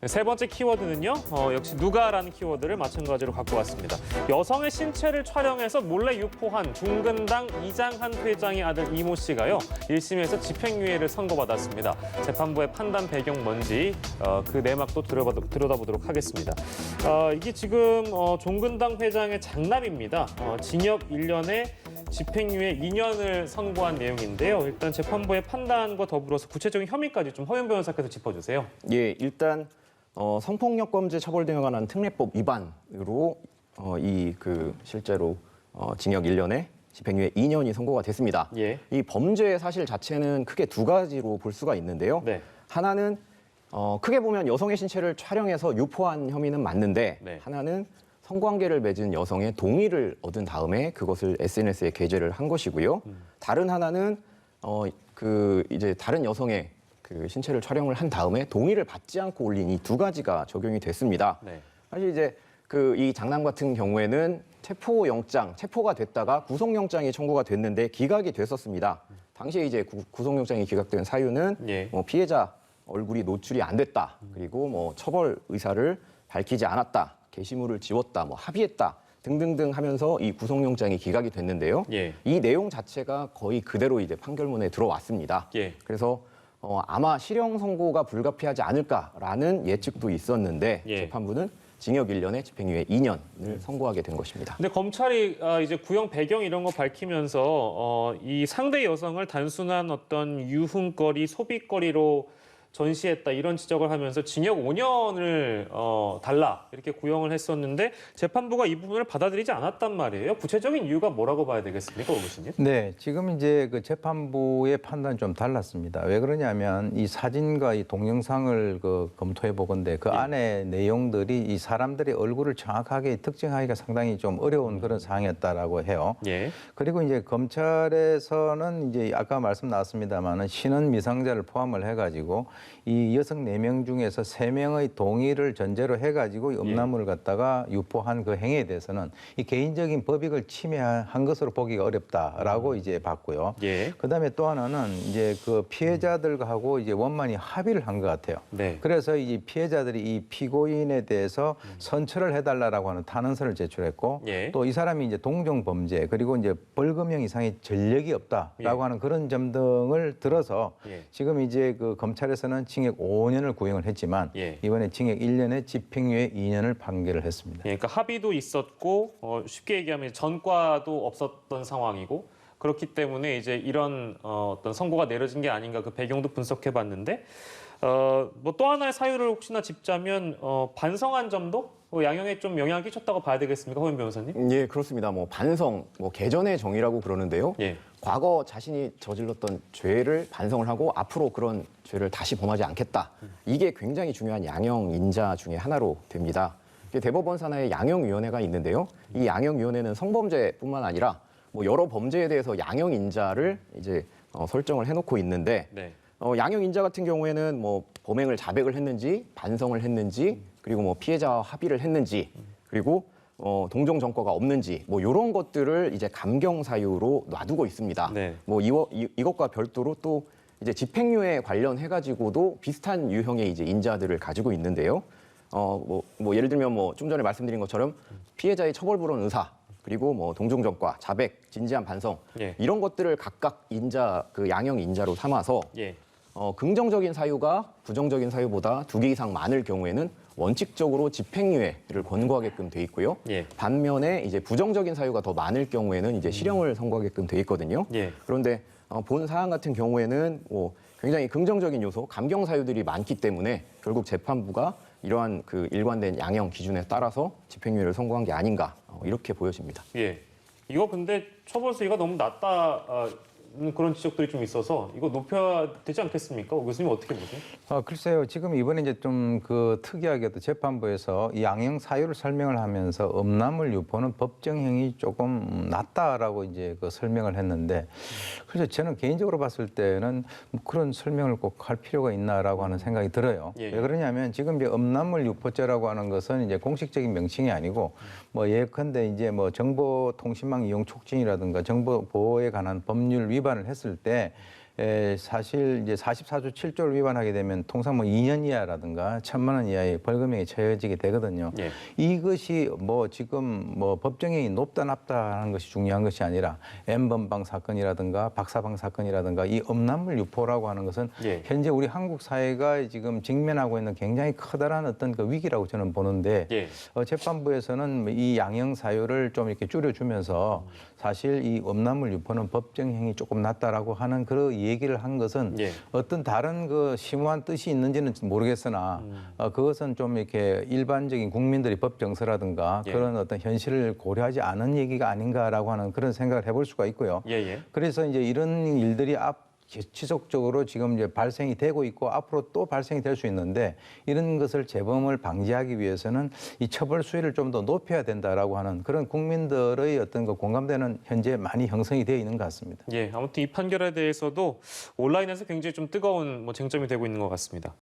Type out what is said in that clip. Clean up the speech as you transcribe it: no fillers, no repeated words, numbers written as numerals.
세 번째 키워드는요, 역시 누가라는 키워드를 마찬가지로 갖고 왔습니다. 여성의 신체를 촬영해서 몰래 유포한 중근당 이장한 회장의 아들 이모 씨가요, 1심에서 집행유예를 선고받았습니다. 재판부의 판단 배경 뭔지 그 내막도 들여다보도록 하겠습니다. 이게 지금 종근당 회장의 장남입니다. 징역 1년에 집행유예 2년을 선고한 내용인데요. 일단 재판부의 판단과 더불어서 구체적인 혐의까지 좀 허윤 변호사께서 짚어주세요. 예, 일단 성폭력범죄 처벌 등에 관한 특례법 위반으로 실제로 징역 1년에 집행유예 2년이 선고가 됐습니다. 예. 이 범죄 사실 자체는 크게 두 가지로 볼 수가 있는데요. 네. 하나는 크게 보면 여성의 신체를 촬영해서 유포한 혐의는 맞는데 네. 하나는 성관계를 맺은 여성의 동의를 얻은 다음에 그것을 SNS에 게재를 한 것이고요. 다른 하나는 이제 다른 여성의 그 신체를 촬영을 한 다음에 동의를 받지 않고 올린 이 두 가지가 적용이 됐습니다. 네. 사실 이제 이 장남 같은 경우에는 체포가 됐다가 구속영장이 청구가 됐는데 기각이 됐었습니다. 당시에 이제 구속영장이 기각된 사유는 예. 피해자 얼굴이 노출이 안 됐다. 그리고 처벌 의사를 밝히지 않았다. 게시물을 지웠다. 합의했다. 등등등 하면서 이 구속영장이 기각이 됐는데요. 예. 이 내용 자체가 거의 그대로 이제 판결문에 들어왔습니다. 예. 그래서 아마 실형 선고가 불가피하지 않을까라는 예측도 있었는데 예. 재판부는 징역 1년에 집행유예 2년을 선고하게 된 것입니다. 근데 검찰이 이제 구형 배경 이런 거 밝히면서 이 상대 여성을 단순한 어떤 유흥거리, 소비거리로 전시했다 이런 지적을 하면서 징역 5년을 달라 이렇게 구형을 했었는데 재판부가 이 부분을 받아들이지 않았단 말이에요. 구체적인 이유가 뭐라고 봐야 되겠습니까, 오 교수님? 네, 지금 이제 그 재판부의 판단이 좀 달랐습니다. 왜 그러냐면 이 사진과 이 동영상을 검토해 보건데 그 안에 내용들이 이 사람들의 얼굴을 정확하게 특정하기가 상당히 좀 어려운 그런 사항이었다라고 해요. 예. 그리고 이제 검찰에서는 이제 아까 말씀 나왔습니다만은 신원 미상자를 포함을 해가지고 이 여성 4명 중에서 3명의 동의를 전제로 해가지고 음란물을 갖다가 유포한 그 행위에 대해서는 이 개인적인 법익을 침해한 것으로 보기가 어렵다라고 이제 봤고요. 예. 그다음에 또 하나는 이제 그 피해자들하고 이제 원만히 합의를 한 것 같아요. 네. 그래서 이 피해자들이 이 피고인에 대해서 선처를 해달라고 하는 탄원서를 제출했고 예. 또 이 사람이 이제 동종 범죄 그리고 이제 벌금형 이상의 전력이 없다라고 하는 그런 점 등을 들어서 지금 이제 그 검찰에서는 징역 5년을 구형을 했지만 이번에 징역 1년에 집행유예 2년을 판결을 했습니다. 그러니까 합의도 있었고 쉽게 얘기하면 전과도 없었던 상황이고 그렇기 때문에 이제 이런 어떤 선고가 내려진 게 아닌가 그 배경도 분석해봤는데 또 하나의 사유를 혹시나 짚자면 반성한 점도 양형에 좀 영향을 끼쳤다고 봐야 되겠습니까, 허윤 변호사님? 예, 그렇습니다. 개전의 정의라고 그러는데요. 예. 과거 자신이 저질렀던 죄를 반성을 하고 앞으로 그런 죄를 다시 범하지 않겠다. 이게 굉장히 중요한 양형 인자 중에 하나로 됩니다. 대법원 산하에 양형위원회가 있는데요. 이 양형위원회는 성범죄뿐만 아니라 여러 범죄에 대해서 양형 인자를 이제 설정을 해놓고 있는데 네. 양형 인자 같은 경우에는 범행을 자백을 했는지 반성을 했는지 그리고 피해자와 합의를 했는지 그리고 동종 전과가 없는지 이런 것들을 이제 감경 사유로 놔두고 있습니다. 네. 이것과 별도로 또 이제 집행유예 관련해 가지고도 비슷한 유형의 이제 인자들을 가지고 있는데요. 예를 들면 좀 전에 말씀드린 것처럼 피해자의 처벌불원 의사 그리고 동종 전과, 자백, 진지한 반성 이런 것들을 각각 양형 인자로 삼아서 긍정적인 사유가 부정적인 사유보다 2개 이상 많을 경우에는 원칙적으로 집행유예를 권고하게끔 돼 있고요. 반면에 이제 부정적인 사유가 더 많을 경우에는 이제 실형을 선고하게끔 돼 있거든요. 그런데 본 사안 같은 경우에는 굉장히 긍정적인 요소, 감경 사유들이 많기 때문에 결국 재판부가 이러한 그 일관된 양형 기준에 따라서 집행유예를 선고한 게 아닌가 이렇게 보여집니다. 예. 이거 근데 처벌 수위가 너무 낮다. 그런 지적들이 좀 있어서 이거 높여야 되지 않겠습니까? 교수님 어떻게 보세요? 글쎄요. 지금 이번에 이제 좀 특이하게도 재판부에서 이 양형 사유를 설명을 하면서 음란물 유포는 법정형이 조금 낮다라고 이제 설명을 했는데 그래서 저는 개인적으로 봤을 때는 그런 설명을 꼭 할 필요가 있나라고 하는 생각이 들어요. 왜 그러냐면 지금 이제 음란물 유포죄라고 하는 것은 이제 공식적인 명칭이 아니고 예컨대 이제 정보통신망 이용 촉진이라든가 정보 보호에 관한 법률 위반을 했을 때 사실 이제 44조 7조를 위반하게 되면 통상 뭐 2년 이하라든가 1,000만 원 이하의 벌금형이 처해지게 되거든요. 예. 이것이 뭐 지금 뭐 법정형이 높다 낮다 하는 것이 중요한 것이 아니라 N번방 사건이라든가 박사방 사건이라든가 이 음란물 유포라고 하는 것은 예. 현재 우리 한국 사회가 지금 직면하고 있는 굉장히 커다란 어떤 그 위기라고 저는 보는데 예. 재판부에서는 이 양형 사유를 좀 이렇게 줄여주면서 사실 이 음란물 유포는 법정형이 조금 낮다라고 하는 그런 얘기를 한 것은 예. 어떤 다른 그 심오한 뜻이 있는지는 모르겠으나 그것은 좀 이렇게 일반적인 국민들이 법 정서라든가 예. 그런 어떤 현실을 고려하지 않은 얘기가 아닌가라고 하는 그런 생각을 해볼 수가 있고요. 예. 예. 그래서 이제 이런 일들이 지속적으로 지금 이제 발생이 되고 있고 앞으로 또 발생이 될 수 있는데 이런 것을 재범을 방지하기 위해서는 이 처벌 수위를 좀 더 높여야 된다라고 하는 그런 국민들의 어떤 그 공감대는 현재 많이 형성이 되어 있는 것 같습니다. 예. 아무튼 이 판결에 대해서도 온라인에서 굉장히 좀 뜨거운 뭐 쟁점이 되고 있는 것 같습니다.